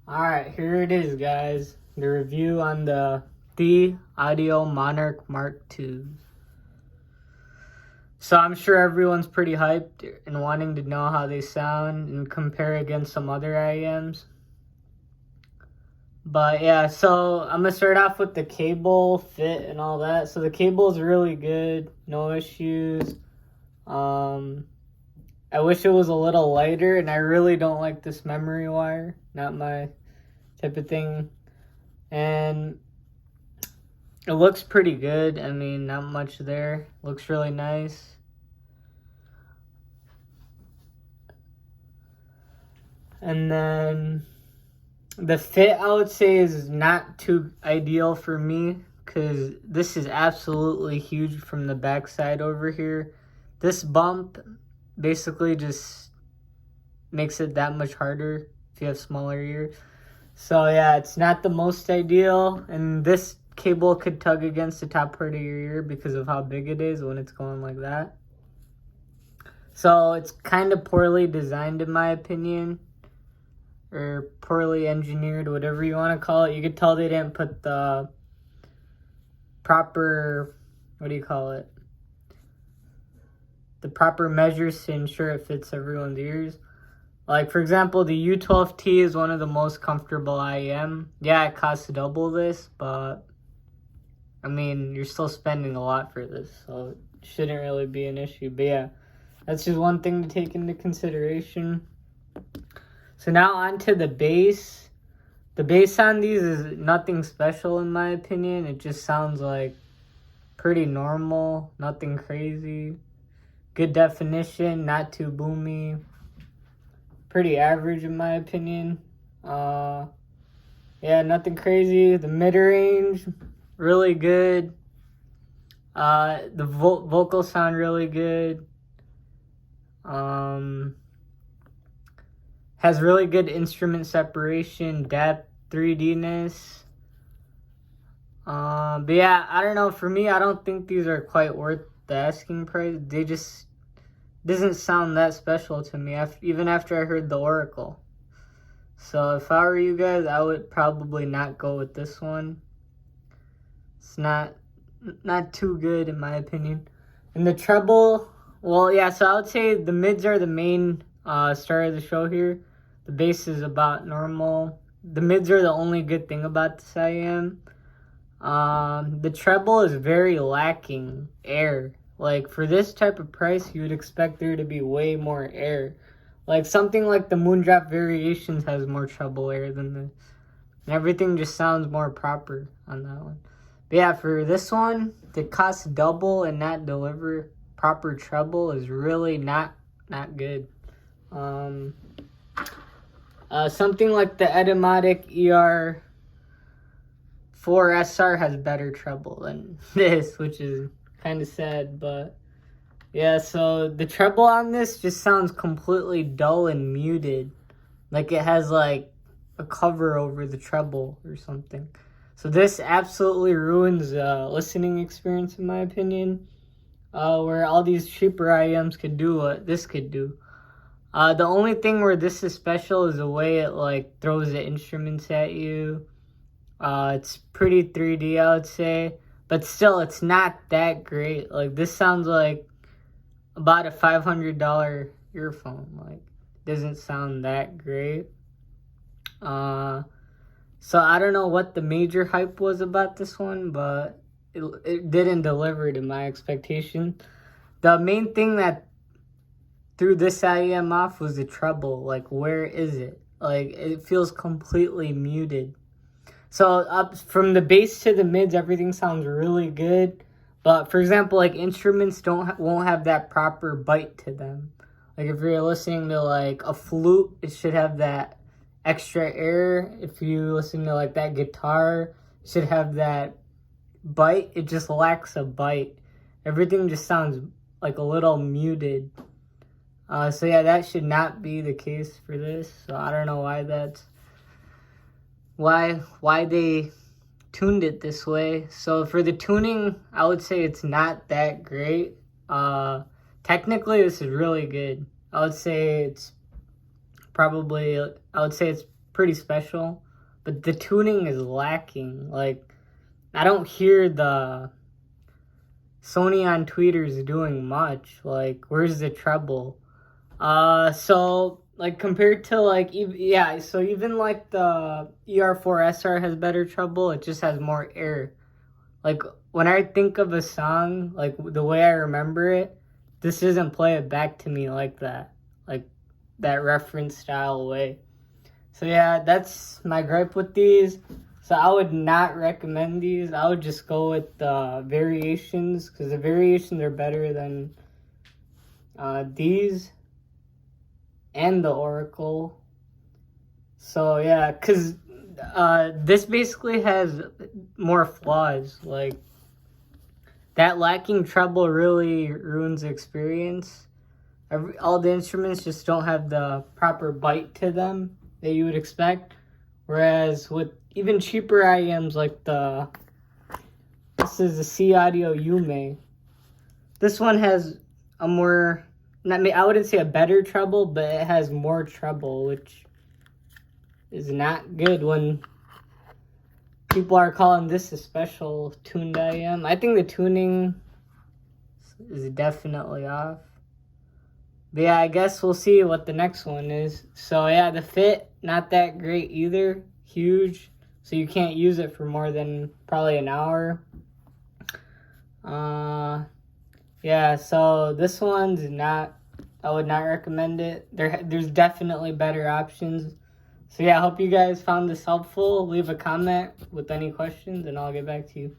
Alright, here it is, guys. The review on the THIEAUDIO Monarch Mark II. So I'm sure everyone's pretty hyped and wanting to know how they sound and compare against some other IEMs. But yeah, so I'm going to start off with the cable fit and all that. So the cable is really good, no issues. I wish it was a little lighter, and I really don't like this memory wire. Not my type of thing. And it looks pretty good. I mean, not much there. Looks really nice. And then the fit, I would say, is not too ideal for me, because this is absolutely huge from the backside over here. This bump basically just makes it that much harder if you have smaller ears. So yeah, it's not the most ideal, and this cable could tug against the top part of your ear because of how big it is when it's going like that. So it's kind of poorly designed in my opinion, or poorly engineered, whatever you want to call it. You could tell they didn't put the proper, the proper measures to ensure it fits everyone's ears. Like, for example, the U12T is one of the most comfortable IEM. Yeah, it costs double this, but I mean, you're still spending a lot for this, so it shouldn't really be an issue. But yeah, that's just one thing to take into consideration. So now on to the bass. The bass on these is nothing special in my opinion. It just sounds like pretty normal, nothing crazy. Good definition, not too boomy. Pretty average in my opinion. Yeah, nothing crazy. The mid-range, really good. The vocals sound really good. Has really good instrument separation, depth, 3D-ness. But yeah, I don't know. For me, I don't think these are quite worth the asking price. They just doesn't sound that special to me, even after I heard the Oracle. So if I were you guys, I would probably not go with this one. It's not too good in my opinion. And the treble, well, yeah, so I would say the mids are the main star of the show here. The bass is about normal. The mids are the only good thing about this IEM. The treble is very lacking air. Like, for this type of price, you would expect there to be way more air. Like, something like the Moondrop Variations has more treble air than this. And everything just sounds more proper on that one. But yeah, for this one, to cost double and not deliver proper treble is really not good. Something like the Etymotic ER4SR has better treble than this, which is kind of sad. But yeah, so the treble on this just sounds completely dull and muted, like it has like a cover over the treble or something. So this absolutely ruins the listening experience in my opinion, where all these cheaper IEMs could do what this could do. The only thing where this is special is the way it like throws the instruments at you. It's pretty 3D, I would say, but still, it's not that great. Like, this sounds like about a $500 earphone. Like, doesn't sound that great. So I don't know what the major hype was about this one, but it didn't deliver to my expectation. The main thing that threw this IEM off was the treble. Like, where is it? Like, it feels completely muted. So up from the bass to the mids, everything sounds really good. But for example, like, instruments won't have that proper bite to them. Like, if you're listening to like a flute, it should have that extra air. If you listen to like that guitar, it should have that bite. It just lacks a bite. Everything just sounds like a little muted. So yeah, that should not be the case for this. So I don't know why why they tuned it this way. So for the tuning, I would say it's not that great. Technically, this is really good. I would say it's pretty special, but the tuning is lacking. Like, I don't hear the Sony on tweeters doing much. Like, where's the treble? So like compared to like so even like the ER4SR has better treble. It just has more air. Like when I think of a song, like the way I remember it, this doesn't play it back to me like that reference style way. So yeah, that's my gripe with these. So I would not recommend these. I would just go with the variations, because the variations are better than these and the Oracle. So yeah, because this basically has more flaws. Like, that lacking treble really ruins the experience. All the instruments just don't have the proper bite to them that you would expect. Whereas with even cheaper IEMs like this is the THIEAUDIO Yume. This one has a more, I wouldn't say a better treble, but it has more treble, which is not good when people are calling this a special tuned IEM. I think the tuning is definitely off. But yeah, I guess we'll see what the next one is. So yeah, the fit, not that great either. Huge. So you can't use it for more than probably an hour. Yeah, so this one's not, I would not recommend it. There's definitely better options. So yeah, I hope you guys found this helpful. Leave a comment with any questions and I'll get back to you.